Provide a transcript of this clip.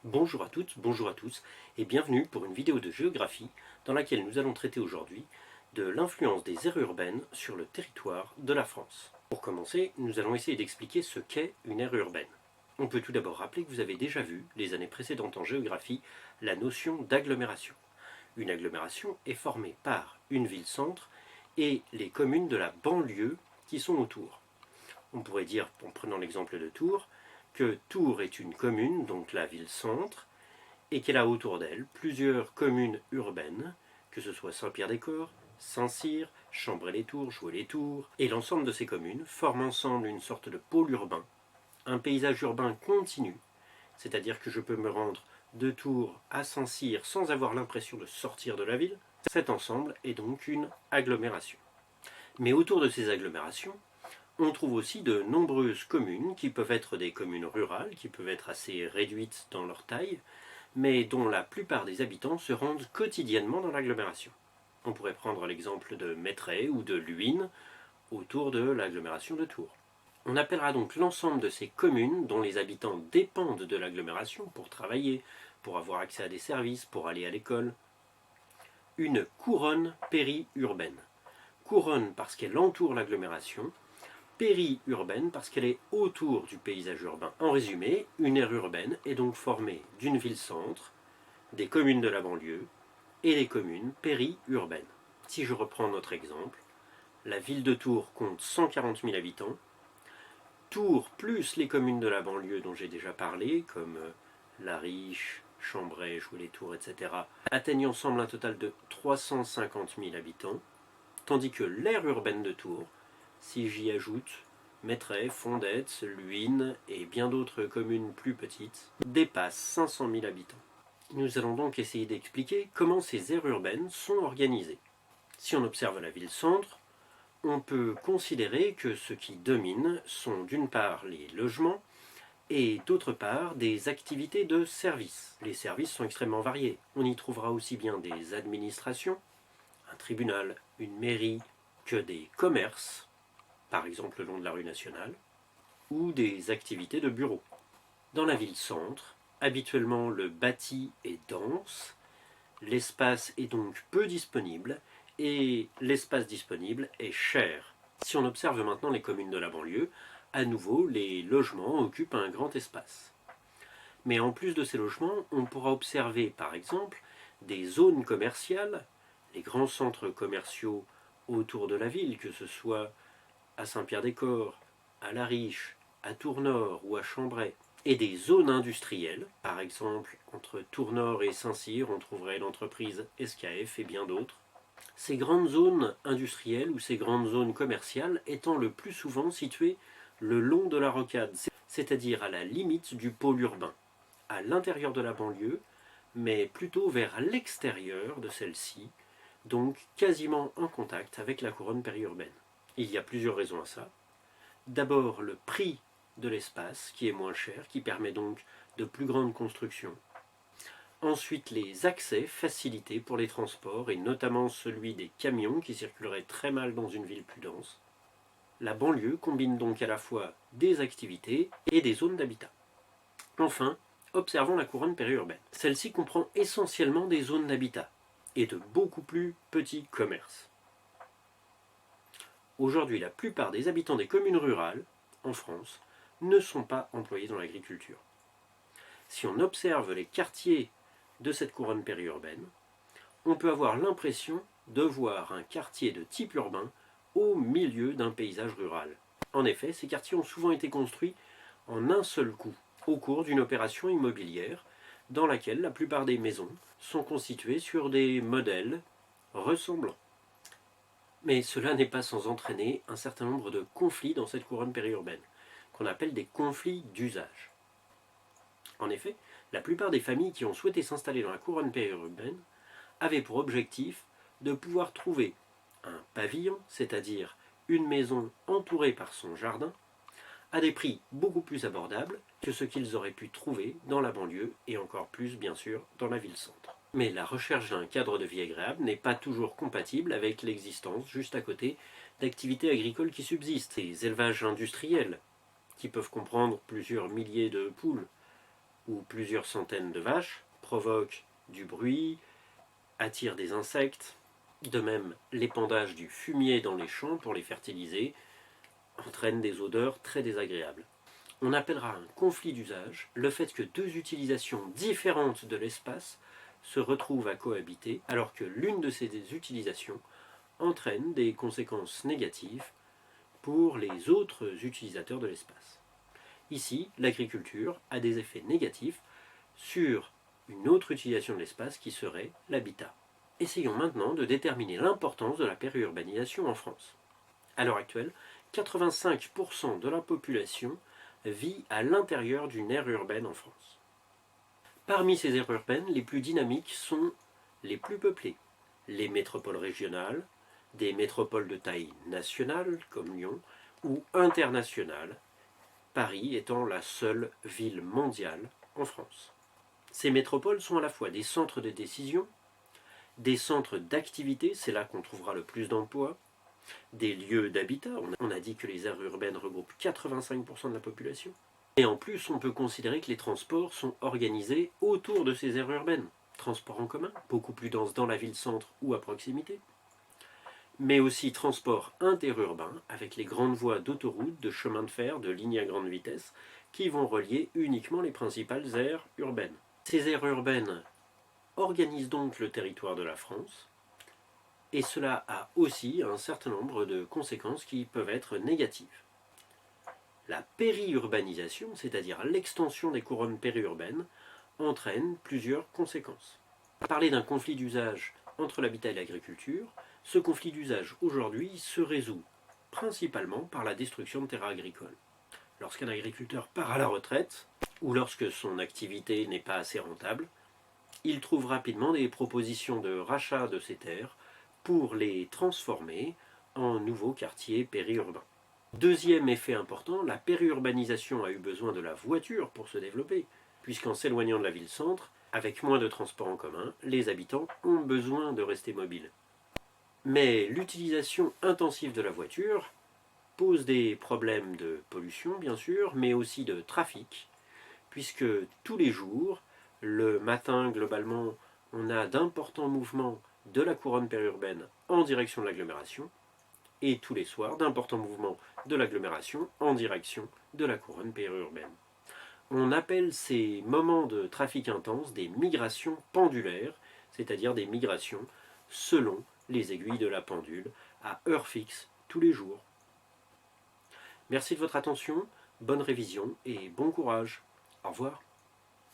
Bonjour à toutes, bonjour à tous et bienvenue pour une vidéo de géographie dans laquelle nous allons traiter aujourd'hui de l'influence des aires urbaines sur le territoire de la France. Pour commencer, nous allons essayer d'expliquer ce qu'est une aire urbaine. On peut tout d'abord rappeler que vous avez déjà vu, les années précédentes en géographie, la notion d'agglomération. Une agglomération est formée par une ville-centre et les communes de la banlieue qui sont autour. On pourrait dire, en prenant l'exemple de Tours, que Tours est une commune, donc la ville-centre, et qu'elle a autour d'elle plusieurs communes urbaines, que ce soit Saint-Pierre-des-Corps, Saint-Cyr, Chambray-les-Tours, Joué-les-Tours, et l'ensemble de ces communes forment ensemble une sorte de pôle urbain, un paysage urbain continu, c'est-à-dire que je peux me rendre de Tours à Saint-Cyr sans avoir l'impression de sortir de la ville. Cet ensemble est donc une agglomération. Mais autour de ces agglomérations, on trouve aussi de nombreuses communes qui peuvent être des communes rurales, qui peuvent être assez réduites dans leur taille, mais dont la plupart des habitants se rendent quotidiennement dans l'agglomération. On pourrait prendre l'exemple de Mettray ou de Luynes autour de l'agglomération de Tours. On appellera donc l'ensemble de ces communes dont les habitants dépendent de l'agglomération pour travailler, pour avoir accès à des services, pour aller à l'école, une couronne périurbaine. Couronne parce qu'elle entoure l'agglomération, périurbaine parce qu'elle est autour du paysage urbain. En résumé, une aire urbaine est donc formée d'une ville-centre, des communes de la banlieue et des communes périurbaines. Si je reprends notre exemple, la ville de Tours compte 140 000 habitants. Tours plus les communes de la banlieue dont j'ai déjà parlé, comme La Riche, Chambray, Joué-les-Tours, etc., atteignent ensemble un total de 350 000 habitants, tandis que l'aire urbaine de Tours, si j'y ajoute Mettray, Fondettes, Luynes et bien d'autres communes plus petites, dépasse 500 000 habitants. Nous allons donc essayer d'expliquer comment ces aires urbaines sont organisées. Si on observe la ville-centre, on peut considérer que ce qui domine sont d'une part les logements et d'autre part des activités de services. Les services sont extrêmement variés. On y trouvera aussi bien des administrations, un tribunal, une mairie, que des commerces, par exemple le long de la rue nationale, ou des activités de bureau. Dans la ville-centre, habituellement le bâti est dense, l'espace est donc peu disponible et l'espace disponible est cher. Si on observe maintenant les communes de la banlieue, à nouveau les logements occupent un grand espace. Mais en plus de ces logements, on pourra observer par exemple des zones commerciales, les grands centres commerciaux autour de la ville, que ce soit à Saint-Pierre-des-Corps, à La Riche, à Tours-Nord ou à Chambray, et des zones industrielles, par exemple entre Tours-Nord et Saint-Cyr, on trouverait l'entreprise SKF et bien d'autres. Ces grandes zones industrielles ou ces grandes zones commerciales étant le plus souvent situées le long de la rocade, c'est-à-dire à la limite du pôle urbain, à l'intérieur de la banlieue, mais plutôt vers l'extérieur de celle-ci, donc quasiment en contact avec la couronne périurbaine. Il y a plusieurs raisons à ça. D'abord le prix de l'espace qui est moins cher, qui permet donc de plus grandes constructions. Ensuite les accès facilités pour les transports et notamment celui des camions qui circuleraient très mal dans une ville plus dense. La banlieue combine donc à la fois des activités et des zones d'habitat. Enfin, observons la couronne périurbaine. Celle-ci comprend essentiellement des zones d'habitat et de beaucoup plus petits commerces. Aujourd'hui, la plupart des habitants des communes rurales, en France, ne sont pas employés dans l'agriculture. Si on observe les quartiers de cette couronne périurbaine, on peut avoir l'impression de voir un quartier de type urbain au milieu d'un paysage rural. En effet, ces quartiers ont souvent été construits en un seul coup, au cours d'une opération immobilière dans laquelle la plupart des maisons sont constituées sur des modèles ressemblants. Mais cela n'est pas sans entraîner un certain nombre de conflits dans cette couronne périurbaine, qu'on appelle des conflits d'usage. En effet, la plupart des familles qui ont souhaité s'installer dans la couronne périurbaine avaient pour objectif de pouvoir trouver un pavillon, c'est-à-dire une maison entourée par son jardin, à des prix beaucoup plus abordables que ce qu'ils auraient pu trouver dans la banlieue et encore plus, bien sûr, dans la ville-centre. Mais la recherche d'un cadre de vie agréable n'est pas toujours compatible avec l'existence, juste à côté, d'activités agricoles qui subsistent. Des élevages industriels, qui peuvent comprendre plusieurs milliers de poules, où plusieurs centaines de vaches provoquent du bruit, attirent des insectes. De même, l'épandage du fumier dans les champs pour les fertiliser entraîne des odeurs très désagréables. On appellera un conflit d'usage le fait que deux utilisations différentes de l'espace se retrouvent à cohabiter alors que l'une de ces utilisations entraîne des conséquences négatives pour les autres utilisateurs de l'espace. Ici, l'agriculture a des effets négatifs sur une autre utilisation de l'espace qui serait l'habitat. Essayons maintenant de déterminer l'importance de la périurbanisation en France. À l'heure actuelle, 85% de la population vit à l'intérieur d'une aire urbaine en France. Parmi ces aires urbaines, les plus dynamiques sont les plus peuplées, les métropoles régionales, des métropoles de taille nationale comme Lyon ou internationale, Paris étant la seule ville mondiale en France. Ces métropoles sont à la fois des centres de décision, des centres d'activité, c'est là qu'on trouvera le plus d'emplois, des lieux d'habitat, on a dit que les aires urbaines regroupent 85% de la population, et en plus on peut considérer que les transports sont organisés autour de ces aires urbaines. Transports en commun, beaucoup plus denses dans la ville-centre ou à proximité, mais aussi transports interurbains avec les grandes voies d'autoroutes, de chemins de fer, de lignes à grande vitesse qui vont relier uniquement les principales aires urbaines. Ces aires urbaines organisent donc le territoire de la France et cela a aussi un certain nombre de conséquences qui peuvent être négatives. La périurbanisation, c'est-à-dire l'extension des couronnes périurbaines, entraîne plusieurs conséquences. Parler d'un conflit d'usage entre l'habitat et l'agriculture, ce conflit d'usage aujourd'hui se résout principalement par la destruction de terres agricoles. Lorsqu'un agriculteur part à la retraite, ou lorsque son activité n'est pas assez rentable, il trouve rapidement des propositions de rachat de ces terres pour les transformer en nouveaux quartiers périurbains. Deuxième effet important, la périurbanisation a eu besoin de la voiture pour se développer, puisqu'en s'éloignant de la ville-centre, avec moins de transports en commun, les habitants ont besoin de rester mobiles. Mais l'utilisation intensive de la voiture pose des problèmes de pollution, bien sûr, mais aussi de trafic, puisque tous les jours, le matin, globalement, on a d'importants mouvements de la couronne périurbaine en direction de l'agglomération, et tous les soirs, d'importants mouvements de l'agglomération en direction de la couronne périurbaine. On appelle ces moments de trafic intense des migrations pendulaires, c'est-à-dire des migrations selon les aiguilles de la pendule, à heure fixe, tous les jours. Merci de votre attention, bonne révision et bon courage. Au revoir.